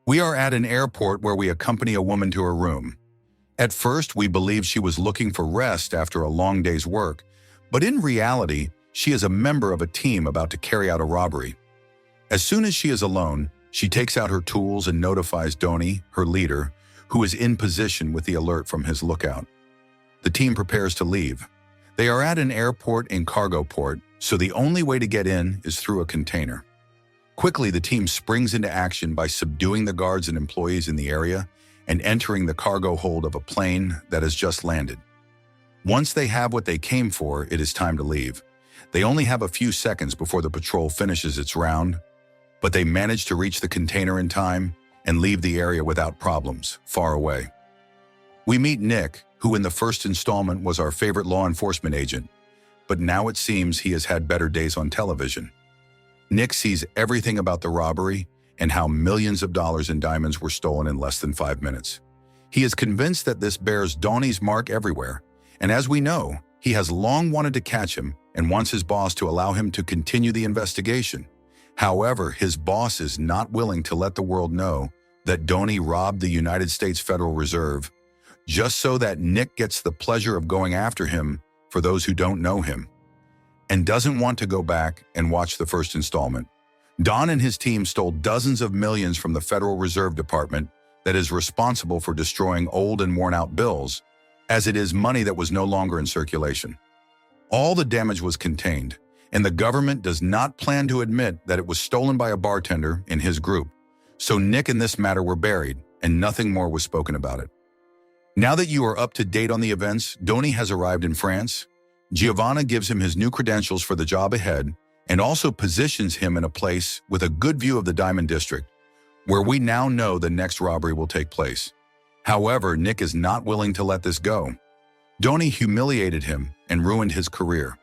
We are at an airport where we accompany a woman to her room. At first, we believed she was looking for rest after a long day's work, but in reality, she is a member of a team about to carry out a robbery. As soon as she is alone, she takes out her tools and notifies Donnie, her leader, who is in position with the alert from his lookout. The team prepares to leave. They are at an airport in cargo port, so the only way to get in is through a container. Quickly, the team springs into action by subduing the guards and employees in the area and entering the cargo hold of a plane that has just landed. Once they have what they came for, it is time to leave. They only have a few seconds before the patrol finishes its round, but they manage to reach the container in time and leave the area without problems, far away. We meet Nick, who in the first installment was our favorite law enforcement agent, but now it seems he has had better days on television. Nick sees everything about the robbery and how millions of dollars in diamonds were stolen in less than 5 minutes. He is convinced that this bears Donnie's mark everywhere, and as we know, he has long wanted to catch him and wants his boss to allow him to continue the investigation. However, his boss is not willing to let the world know that Donnie robbed the United States Federal Reserve, just so that Nick gets the pleasure of going after him for those who don't know him, and doesn't want to go back and watch the first installment. Don and his team stole dozens of millions from the Federal Reserve Department that is responsible for destroying old and worn-out bills, as it is money that was no longer in circulation. All the damage was contained, and the government does not plan to admit that it was stolen by a bartender in his group. So Nick and this matter were buried, and nothing more was spoken about it. Now that you are up to date on the events, Donnie has arrived in France. Giovanna gives him his new credentials for the job ahead, and also positions him in a place with a good view of the Diamond District, where we now know the next robbery will take place. However, Nick is not willing to let this go. Donnie humiliated him and ruined his career.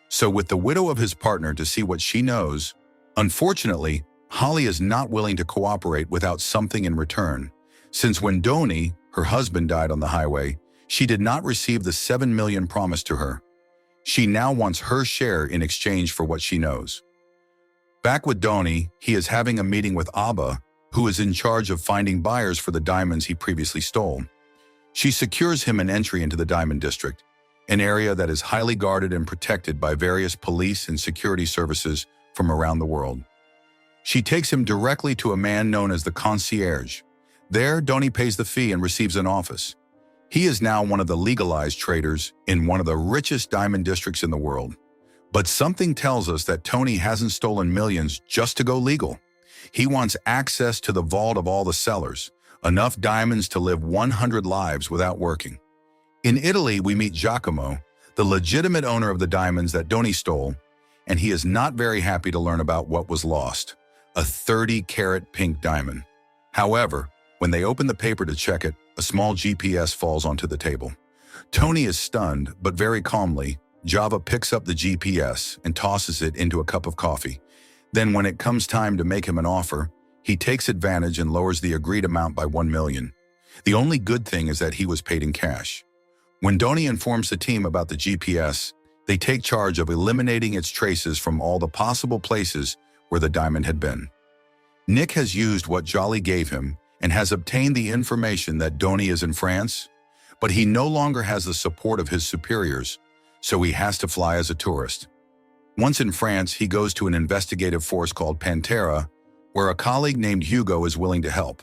So with the widow of his partner to see what she knows, unfortunately, Holly is not willing to cooperate without something in return, since when Donnie, her husband, died on the highway, she did not receive the $7 million promised to her. She now wants her share in exchange for what she knows. Back with Donnie, he is having a meeting with Abba, who is in charge of finding buyers for the diamonds he previously stole. She secures him an entry into the Diamond District, an area that is highly guarded and protected by various police and security services from around the world. She takes him directly to a man known as the concierge. There, Donnie pays the fee and receives an office. He is now one of the legalized traders in one of the richest diamond districts in the world. But something tells us that Tony hasn't stolen millions just to go legal. He wants access to the vault of all the sellers, enough diamonds to live 100 lives without working. In Italy, we meet Giacomo, the legitimate owner of the diamonds that Donnie stole, and he is not very happy to learn about what was lost, a 30-carat pink diamond. However, when they open the paper to check it, a small GPS falls onto the table. Tony is stunned, but very calmly, Java picks up the GPS and tosses it into a cup of coffee. Then when it comes time to make him an offer, he takes advantage and lowers the agreed amount by $1 million. The only good thing is that he was paid in cash. When Donnie informs the team about the GPS, they take charge of eliminating its traces from all the possible places where the diamond had been. Nick has used what Jolly gave him and has obtained the information that Donnie is in France, but he no longer has the support of his superiors, so he has to fly as a tourist. Once in France, he goes to an investigative force called Pantera, where a colleague named Hugo is willing to help.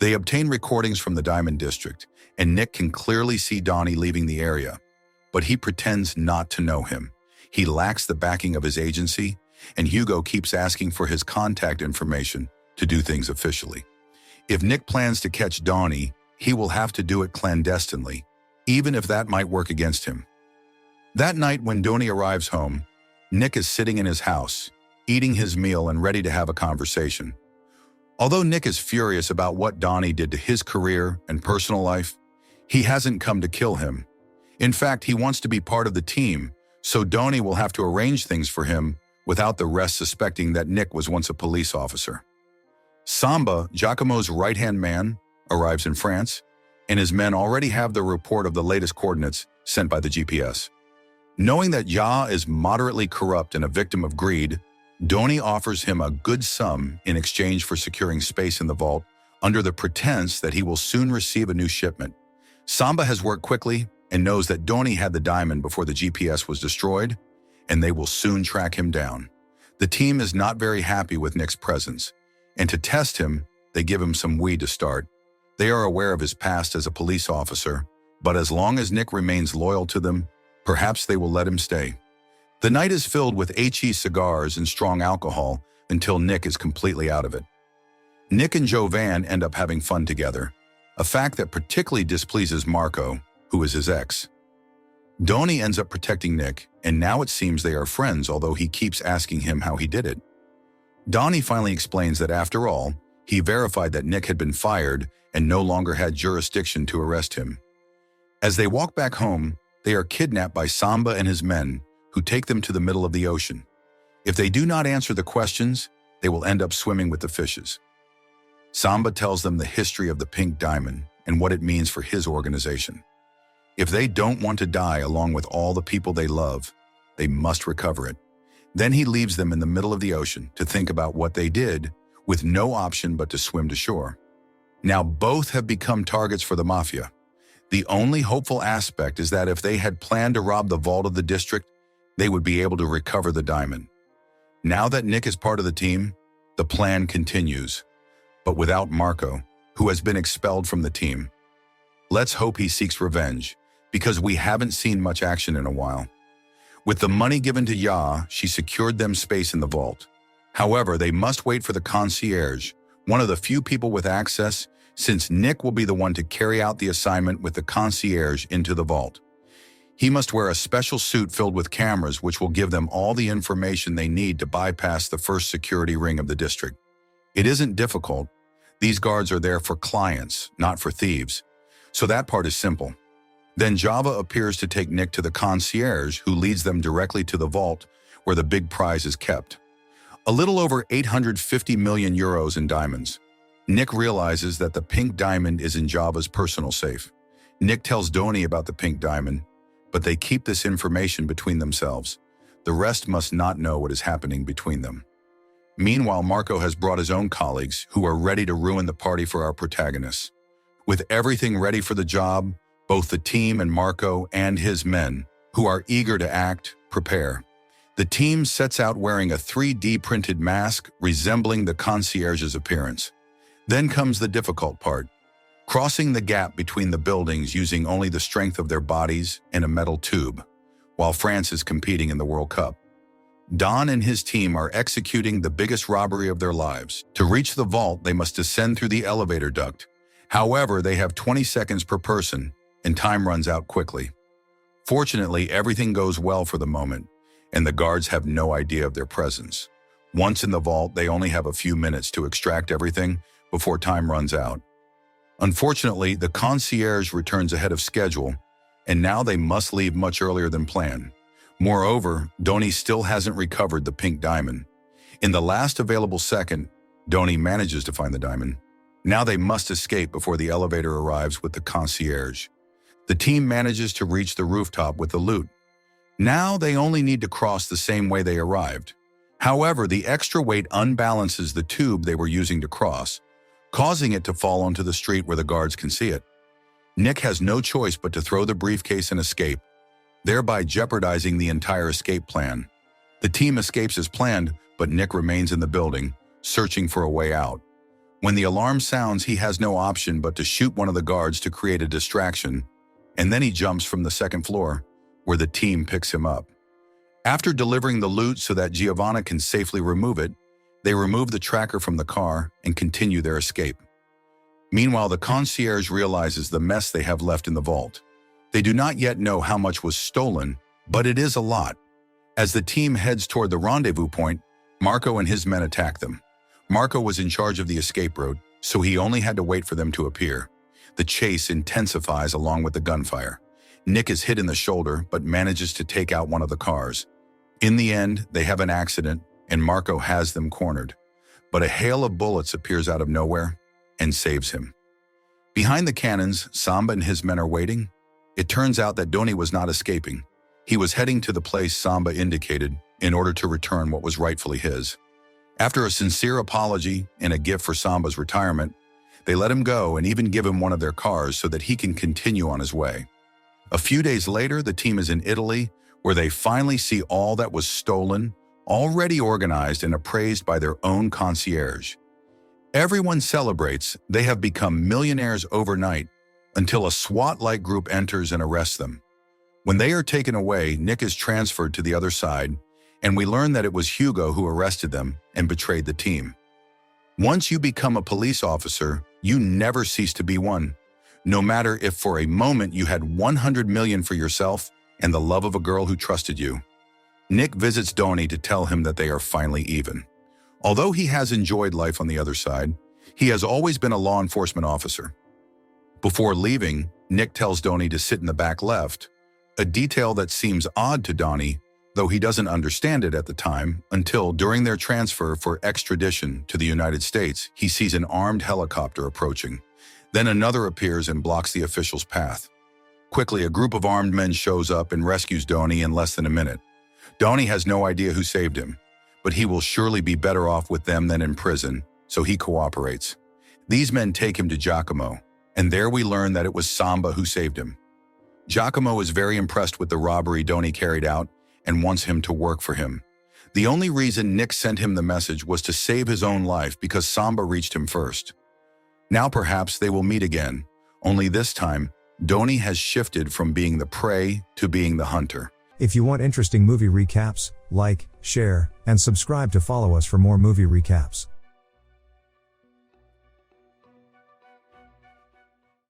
They obtain recordings from the Diamond District, and Nick can clearly see Donnie leaving the area, but he pretends not to know him. He lacks the backing of his agency, and Hugo keeps asking for his contact information to do things officially. If Nick plans to catch Donnie, he will have to do it clandestinely, even if that might work against him. That night when Donnie arrives home, Nick is sitting in his house, eating his meal and ready to have a conversation. Although Nick is furious about what Donnie did to his career and personal life, he hasn't come to kill him. In fact, he wants to be part of the team, so Donnie will have to arrange things for him without the rest suspecting that Nick was once a police officer. Samba, Giacomo's right-hand man, arrives in France, and his men already have the report of the latest coordinates sent by the GPS. Knowing that Ya is moderately corrupt and a victim of greed, Donnie offers him a good sum in exchange for securing space in the vault under the pretense that he will soon receive a new shipment. Samba has worked quickly and knows that Doni had the diamond before the GPS was destroyed, and they will soon track him down. The team is not very happy with Nick's presence, and to test him, they give him some weed to start. They are aware of his past as a police officer, but as long as Nick remains loyal to them, perhaps they will let him stay. The night is filled with HE cigars and strong alcohol until Nick is completely out of it. Nick and Jovan end up having fun together, a fact that particularly displeases Marco, who is his ex. Doni ends up protecting Nick, and now it seems they are friends, although he keeps asking him how he did it. Donnie finally explains that after all, he verified that Nick had been fired and no longer had jurisdiction to arrest him. As they walk back home, they are kidnapped by Samba and his men, who take them to the middle of the ocean. If they do not answer the questions, they will end up swimming with the fishes. Samba tells them the history of the pink diamond and what it means for his organization. If they don't want to die along with all the people they love, they must recover it. Then he leaves them in the middle of the ocean to think about what they did, with no option but to swim to shore. Now both have become targets for the Mafia. The only hopeful aspect is that if they had planned to rob the vault of the district, they would be able to recover the diamond. Now that Nick is part of the team, the plan continues, but without Marco, who has been expelled from the team. Let's hope he seeks revenge, because we haven't seen much action in a while. With the money given to Ya, she secured them space in the vault. However, they must wait for the concierge, one of the few people with access, since Nick will be the one to carry out the assignment with the concierge into the vault. He must wear a special suit filled with cameras which will give them all the information they need to bypass the first security ring of the district. It isn't difficult. These guards are there for clients, not for thieves. So that part is simple. Then Java appears to take Nick to the concierge, who leads them directly to the vault where the big prize is kept. A little over 850 million euros in diamonds. Nick realizes that the pink diamond is in Java's personal safe. Nick tells Doni about the pink diamond, but they keep this information between themselves. The rest must not know what is happening between them. Meanwhile, Marco has brought his own colleagues who are ready to ruin the party for our protagonists. With everything ready for the job, both the team and Marco and his men, who are eager to act, prepare. The team sets out wearing a 3D printed mask resembling the concierge's appearance. Then comes the difficult part, crossing the gap between the buildings using only the strength of their bodies and a metal tube, while France is competing in the World Cup. Don and his team are executing the biggest robbery of their lives. To reach the vault, they must descend through the elevator duct. However, they have 20 seconds per person, and time runs out quickly. Fortunately, everything goes well for the moment, and the guards have no idea of their presence. Once in the vault, they only have a few minutes to extract everything before time runs out. Unfortunately, the concierge returns ahead of schedule, and now they must leave much earlier than planned. Moreover, Doni still hasn't recovered the pink diamond. In the last available second, Doni manages to find the diamond. Now they must escape before the elevator arrives with the concierge. The team manages to reach the rooftop with the loot. Now they only need to cross the same way they arrived. However, the extra weight unbalances the tube they were using to cross, causing it to fall onto the street where the guards can see it. Nick has no choice but to throw the briefcase and escape, thereby jeopardizing the entire escape plan. The team escapes as planned, but Nick remains in the building, searching for a way out. When the alarm sounds, he has no option but to shoot one of the guards to create a distraction, and then he jumps from the second floor, where the team picks him up. After delivering the loot so that Giovanna can safely remove it, they remove the tracker from the car and continue their escape. Meanwhile, the concierge realizes the mess they have left in the vault. They do not yet know how much was stolen, but it is a lot. As the team heads toward the rendezvous point, Marco and his men attack them. Marco was in charge of the escape route, so he only had to wait for them to appear. The chase intensifies along with the gunfire. Nick is hit in the shoulder, but manages to take out one of the cars. In the end, they have an accident, and Marco has them cornered. But a hail of bullets appears out of nowhere and saves him. Behind the cannons, Samba and his men are waiting. It turns out that Doni was not escaping. He was heading to the place Samba indicated in order to return what was rightfully his. After a sincere apology and a gift for Samba's retirement, They let him go and even give him one of their cars so that he can continue on his way. A few days later, the team is in Italy, where they finally see all that was stolen, already organized and appraised by their own concierge. Everyone celebrates they have become millionaires overnight until a SWAT-like group enters and arrests them. When they are taken away, Nick is transferred to the other side, and we learn that it was Hugo who arrested them and betrayed the team. Once you become a police officer, you never cease to be one. No matter if for a moment you had 100 million for yourself and the love of a girl who trusted you. Nick visits Donnie to tell him that they are finally even. Although he has enjoyed life on the other side, he has always been a law enforcement officer. Before leaving, Nick tells Donnie to sit in the back left, a detail that seems odd to Donnie, though he doesn't understand it at the time, until during their transfer for extradition to the United States, he sees an armed helicopter approaching. Then another appears and blocks the official's path. Quickly, a group of armed men shows up and rescues Donnie in less than a minute. Donnie has no idea who saved him, but he will surely be better off with them than in prison, so he cooperates. These men take him to Giacomo, and there we learn that it was Samba who saved him. Giacomo is very impressed with the robbery Donnie carried out and wants him to work for him. The only reason Nick sent him the message was to save his own life because Samba reached him first. Now perhaps they will meet again, only this time, Donnie has shifted from being the prey to being the hunter. If you want interesting movie recaps, like, share, and subscribe to follow us for more movie recaps.